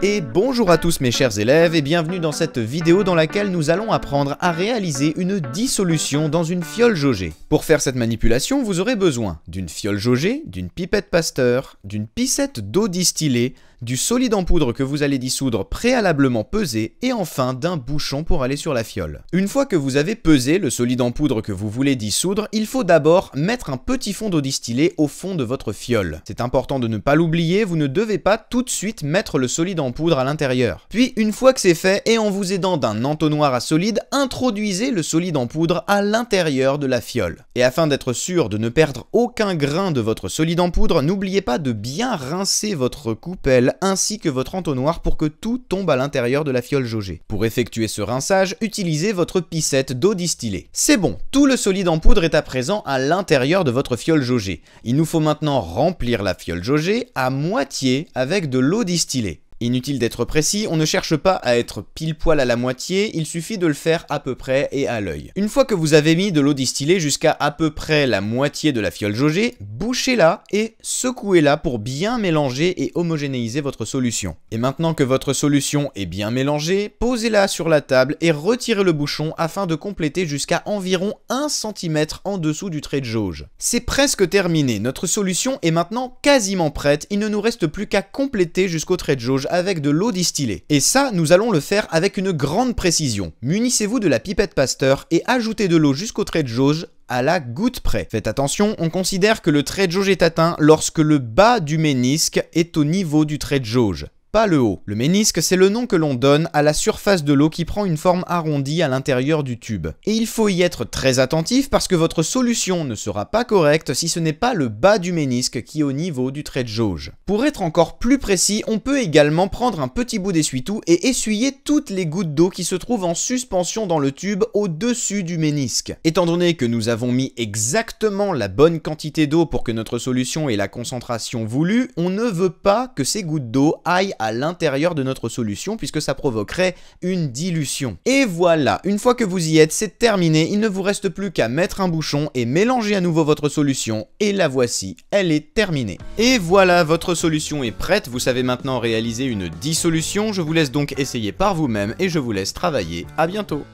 Et bonjour à tous mes chers élèves et bienvenue dans cette vidéo dans laquelle nous allons apprendre à réaliser une dissolution dans une fiole jaugée. Pour faire cette manipulation, vous aurez besoin d'une fiole jaugée, d'une pipette Pasteur, d'une piscette d'eau distillée, du solide en poudre que vous allez dissoudre préalablement pesé et enfin d'un bouchon pour aller sur la fiole. Une fois que vous avez pesé le solide en poudre que vous voulez dissoudre, il faut d'abord mettre un petit fond d'eau distillée au fond de votre fiole. C'est important de ne pas l'oublier, vous ne devez pas tout de suite mettre le solide en poudre à l'intérieur. Puis une fois que c'est fait et en vous aidant d'un entonnoir à solide, introduisez le solide en poudre à l'intérieur de la fiole. Et afin d'être sûr de ne perdre aucun grain de votre solide en poudre, n'oubliez pas de bien rincer votre coupelle ainsi que votre entonnoir pour que tout tombe à l'intérieur de la fiole jaugée. Pour effectuer ce rinçage, utilisez votre piscette d'eau distillée. C'est bon, tout le solide en poudre est à présent à l'intérieur de votre fiole jaugée. Il nous faut maintenant remplir la fiole jaugée à moitié avec de l'eau distillée. Inutile d'être précis, on ne cherche pas à être pile poil à la moitié, il suffit de le faire à peu près et à l'œil. Une fois que vous avez mis de l'eau distillée jusqu'à à peu près la moitié de la fiole jaugée, bouchez-la et secouez-la pour bien mélanger et homogénéiser votre solution. Et maintenant que votre solution est bien mélangée, posez-la sur la table et retirez le bouchon afin de compléter jusqu'à environ 1 cm en dessous du trait de jauge. C'est presque terminé, notre solution est maintenant quasiment prête, il ne nous reste plus qu'à compléter jusqu'au trait de jauge avec de l'eau distillée. Et ça, nous allons le faire avec une grande précision. Munissez-vous de la pipette Pasteur et ajoutez de l'eau jusqu'au trait de jauge à la goutte près. Faites attention, on considère que le trait de jauge est atteint lorsque le bas du ménisque est au niveau du trait de jauge. Pas le haut. Le ménisque, c'est le nom que l'on donne à la surface de l'eau qui prend une forme arrondie à l'intérieur du tube. Et il faut y être très attentif parce que votre solution ne sera pas correcte si ce n'est pas le bas du ménisque qui est au niveau du trait de jauge. Pour être encore plus précis, on peut également prendre un petit bout d'essuie-tout et essuyer toutes les gouttes d'eau qui se trouvent en suspension dans le tube au-dessus du ménisque. Étant donné que nous avons mis exactement la bonne quantité d'eau pour que notre solution ait la concentration voulue, on ne veut pas que ces gouttes d'eau aillent à l'intérieur de notre solution puisque ça provoquerait une dilution. Et voilà, une fois que vous y êtes, c'est terminé, il ne vous reste plus qu'à mettre un bouchon et mélanger à nouveau votre solution et la voici, elle est terminée. Et voilà, votre solution est prête, vous savez maintenant réaliser une dissolution, je vous laisse donc essayer par vous-même et je vous laisse travailler, à bientôt.